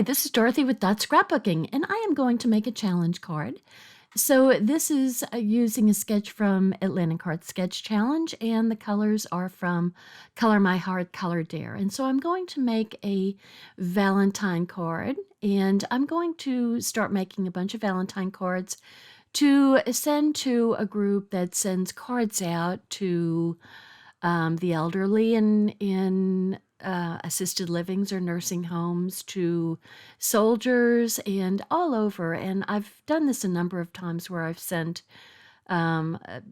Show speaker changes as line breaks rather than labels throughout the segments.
Hi, this is Dorothy with Dot Scrapbooking, and I am going to make a challenge card. So this is using a sketch from Atlantic Card Sketch Challenge, and the colors are from Color My Heart, Color Dare. And so I'm going to make a Valentine card, and I'm going to start making a bunch of Valentine cards to send to a group that sends cards out to the elderly in assisted livings or nursing homes, to soldiers, and all over. And I've done this a number of times where I've sent a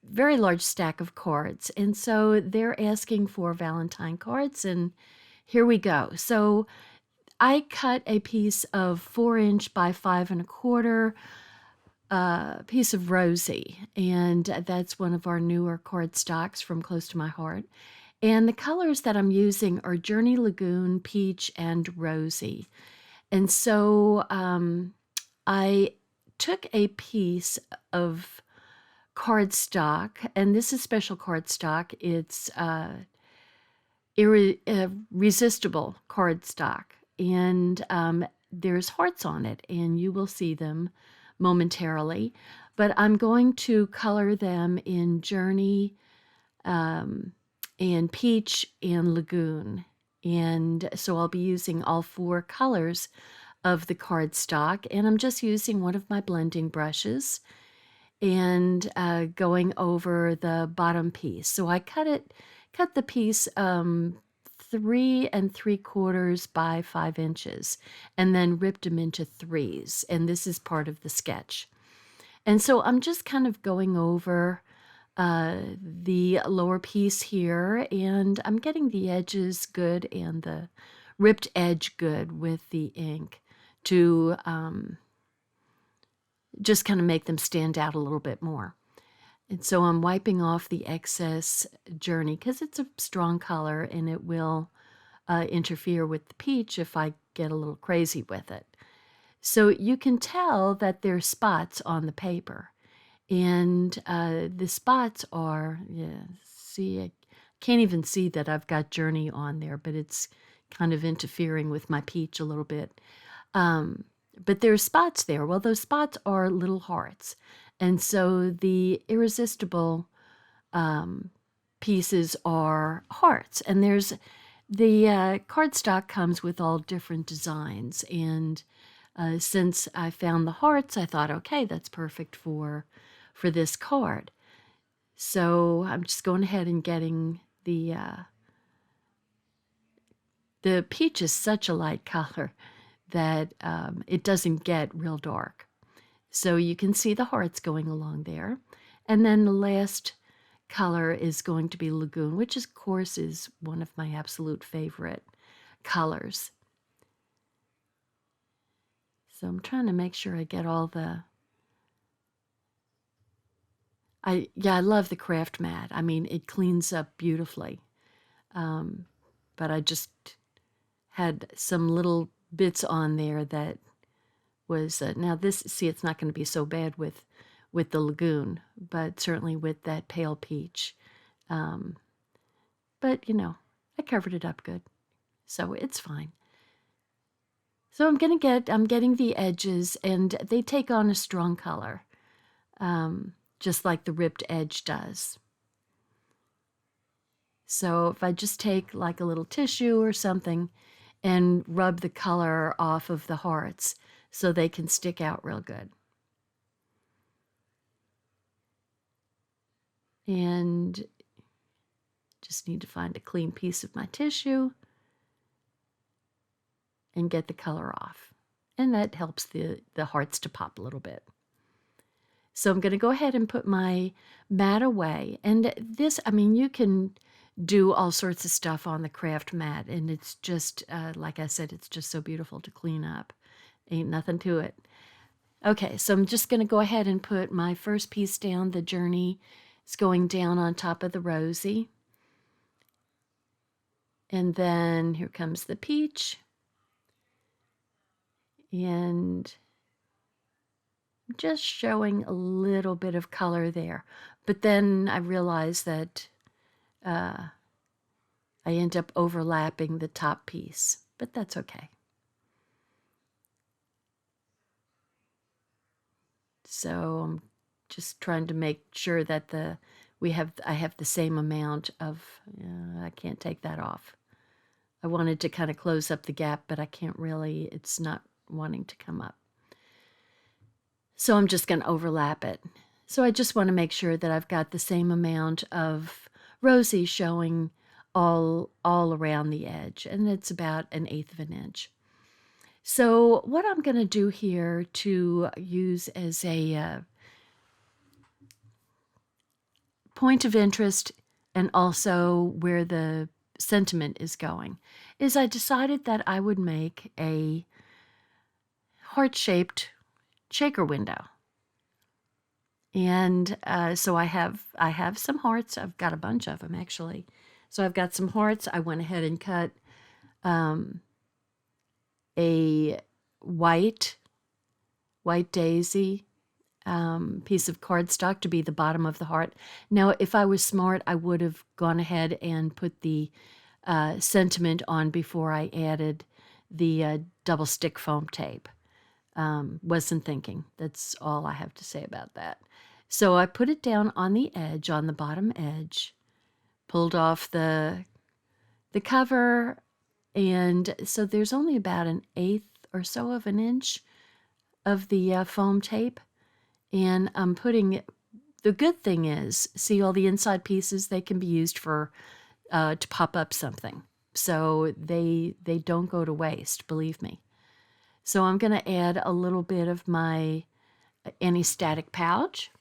very large stack of cards. And so they're asking for Valentine cards, and here we go. So I cut a piece of 4" by 5¼ piece of rosy, and that's one of our newer card stocks from Close to My Heart. And the colors that I'm using are Journey Lagoon, Peach, and Rosy. And so I took a piece of cardstock, and this is special cardstock. It's irresistible cardstock, and there's hearts on it, and you will see them momentarily. But I'm going to color them in Journey, and Peach, and Lagoon. And so I'll be using all 4 colors of the cardstock, and I'm just using one of my blending brushes and going over the bottom piece. So I cut the piece 3¾ by 5 inches, and then ripped them into 3s. And this is part of the sketch. And so I'm just kind of going over the lower piece here, and I'm getting the edges good and the ripped edge good with the ink to just kind of make them stand out a little bit more. And so I'm wiping off the excess Journey because it's a strong color, and it will interfere with the peach if I get a little crazy with it. So you can tell that there's spots on the paper. And the spots are, see, I can't even see that I've got Journey on there, but it's kind of interfering with my peach a little bit. But there's spots there. Well, those spots are little hearts. And so the irresistible pieces are hearts. And there's the cardstock comes with all different designs. And since I found the hearts, I thought, okay, that's perfect for this card. So I'm just going ahead and getting the peach is such a light color that it doesn't get real dark. So you can see the hearts going along there. And then the last color is going to be Lagoon, which of course is one of my absolute favorite colors. So I'm trying to make sure I get all the... I love the craft mat. I mean, it cleans up beautifully. But I just had some little bits on there that was... now this, see, it's not going to be so bad with the Lagoon, but certainly with that pale peach. But, you know, I covered it up good, so it's fine. So I'm getting the edges, and they take on a strong color. Just like the ripped edge does. So if I just take like a little tissue or something and rub the color off of the hearts so they can stick out real good. And just need to find a clean piece of my tissue and get the color off. And that helps the hearts to pop a little bit. So I'm going to go ahead and put my mat away. And this, I mean, you can do all sorts of stuff on the craft mat. And it's just, like I said, it's just so beautiful to clean up. Ain't nothing to it. Okay, so I'm just going to go ahead and put my first piece down. The Journey is going down on top of the Rosy. And then here comes the Peach. And just showing a little bit of color there. But then I realized that I end up overlapping the top piece, but that's okay. So I'm just trying to make sure that I have the same amount of, I can't take that off. I wanted to kind of close up the gap, but I can't really, it's not wanting to come up. So I'm just going to overlap it. So I just want to make sure that I've got the same amount of rosy showing all around the edge, and it's about 1/8 of an inch. So what I'm going to do here to use as a point of interest and also where the sentiment is going is I decided that I would make a heart-shaped shaker window. And so I have some hearts. I've got a bunch of them actually. So I've got some hearts. I went ahead and cut a white daisy piece of cardstock to be the bottom of the heart. Now, if I was smart, I would have gone ahead and put the sentiment on before I added the double stick foam tape. Wasn't thinking. That's all I have to say about that. So I put it down on the edge, on the bottom edge, pulled off the cover, and so there's only about 1/8 or so of an inch of the foam tape. And I'm putting, the good thing is, see all the inside pieces, they can be used for, to pop up something. So they don't go to waste, believe me. So I'm going to add a little bit of my anti-static pouch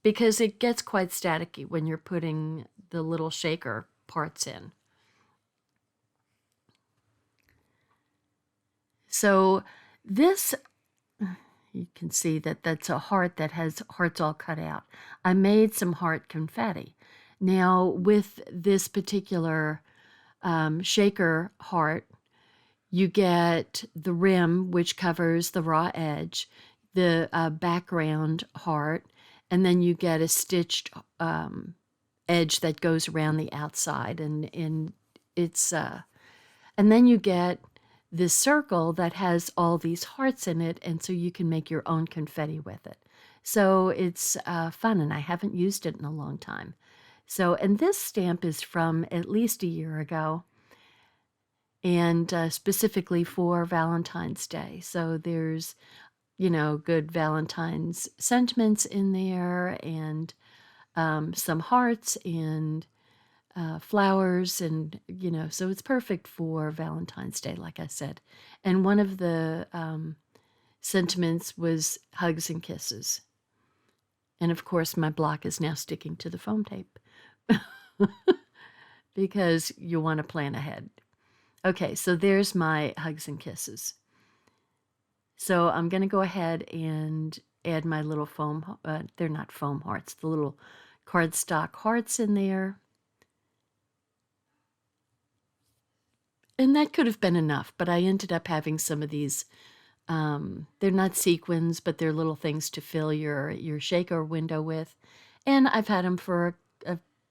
because it gets quite staticky when you're putting the little shaker parts in. So this, you can see that that's a heart that has hearts all cut out. I made some heart confetti. Now with this particular shaker heart, you get the rim, which covers the raw edge, the background heart, and then you get a stitched edge that goes around the outside, and it's and then you get this circle that has all these hearts in it, and so you can make your own confetti with it. So it's fun, and I haven't used it in a long time. So, and this stamp is from at least a year ago, and specifically for Valentine's Day. So there's, good Valentine's sentiments in there, and some hearts and flowers, and so it's perfect for Valentine's Day, like I said. And one of the sentiments was hugs and kisses. And of course, my block is now sticking to the foam tape because you want to plan ahead. Okay, so there's my hugs and kisses. So I'm going to go ahead and add my little foam, they're not foam hearts, the little cardstock hearts in there. And that could have been enough, but I ended up having some of these, they're not sequins, but they're little things to fill your shaker window with. And I've had them for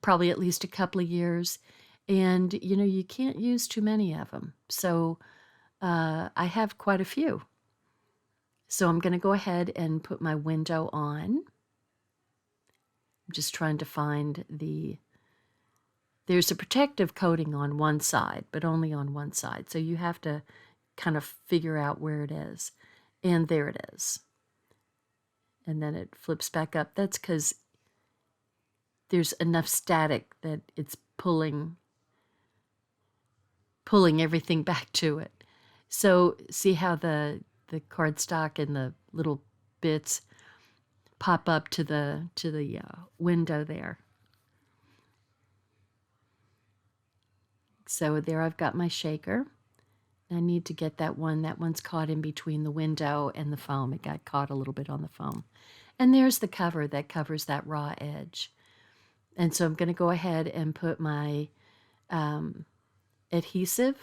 probably at least a couple of years. And, you can't use too many of them. So I have quite a few. So I'm going to go ahead and put my window on. I'm just trying to find there's a protective coating on one side, but only on one side. So you have to kind of figure out where it is. And there it is. And then it flips back up. That's because there's enough static that it's pulling everything back to it. So see how the cardstock and the little bits pop up to the window there. So there I've got my shaker. I need to get that one's caught in between the window and the foam. It got caught a little bit on the foam. And there's the cover that covers that raw edge. And so I'm going to go ahead and put my adhesive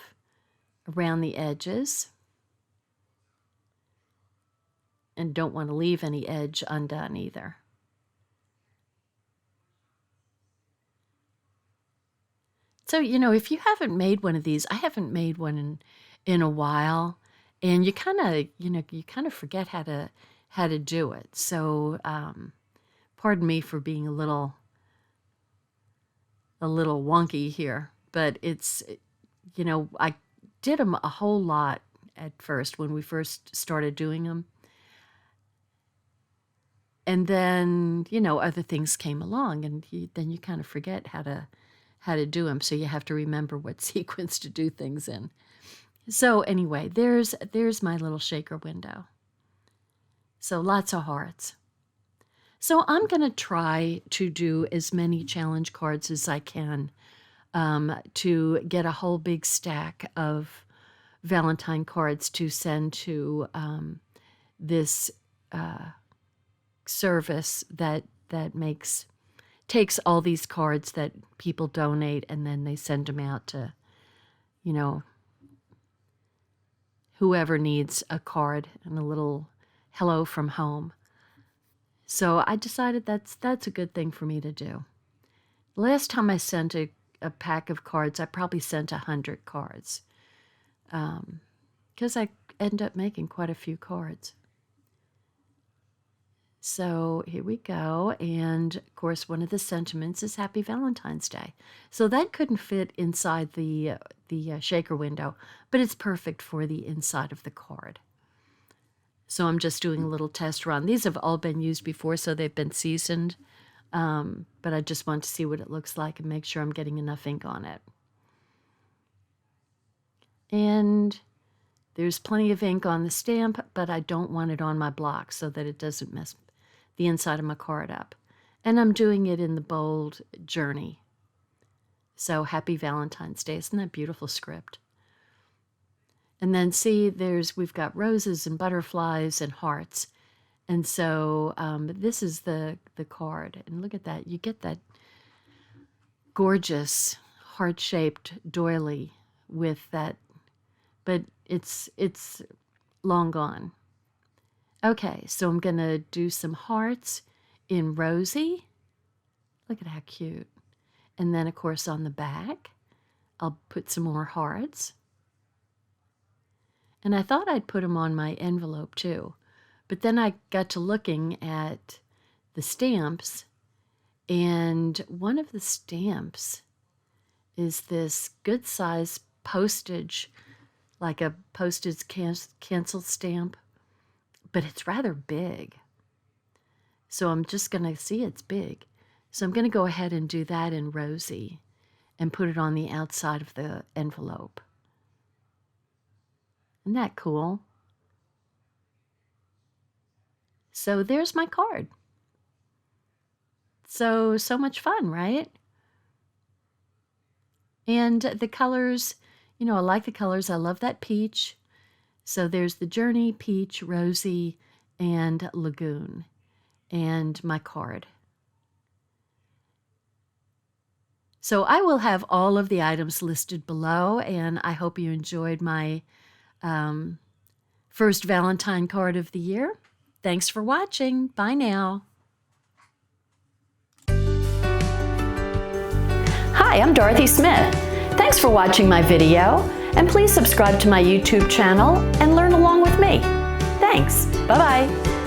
around the edges. And don't want to leave any edge undone either. So, if you haven't made one of these, I haven't made one in a while, and you kind of forget how to how to do it. So pardon me for being a little wonky here, but it's, I did them a whole lot at first when we first started doing them. And then, other things came along, and then you kind of forget how to do them. So you have to remember what sequence to do things in. So anyway, there's my little shaker window. So lots of hearts. So I'm going to try to do as many challenge cards as I can to get a whole big stack of Valentine cards to send to this service that takes all these cards that people donate, and then they send them out to, whoever needs a card and a little hello from home. So I decided that's a good thing for me to do. Last time I sent a pack of cards, I probably sent 100 cards, because I end up making quite a few cards. So here we go, and of course one of the sentiments is Happy Valentine's Day. So that couldn't fit inside the shaker window, but it's perfect for the inside of the card. So I'm just doing a little test run. These have all been used before, so they've been seasoned, but I just want to see what it looks like and make sure I'm getting enough ink on it. And there's plenty of ink on the stamp, but I don't want it on my block so that it doesn't mess the inside of my card up. And I'm doing it in the bold Journey. So Happy Valentine's Day. Isn't that beautiful script? And then see, we've got roses and butterflies and hearts. And so this is the card. And look at that. You get that gorgeous heart-shaped doily with that, but it's long gone. Okay, so I'm going to do some hearts in rosy. Look at how cute. And then, of course, on the back, I'll put some more hearts. And I thought I'd put them on my envelope, too. But then I got to looking at the stamps, and one of the stamps is this good-size postage, like a postage cancel stamp, but it's rather big. So I'm just going to see it's big. So I'm going to go ahead and do that in rosy and put it on the outside of the envelope. Isn't that cool? So there's my card. So much fun, right? And the colors, I like the colors. I love that peach. So there's the Journey, Peach, Rosy, and Lagoon, and my card. So I will have all of the items listed below, and I hope you enjoyed my first Valentine card of the year. Thanks for watching. Bye now. Hi, I'm Dorothy Smith. Thanks for watching my video, and please subscribe to my YouTube channel and learn along with me. Thanks. Bye-bye.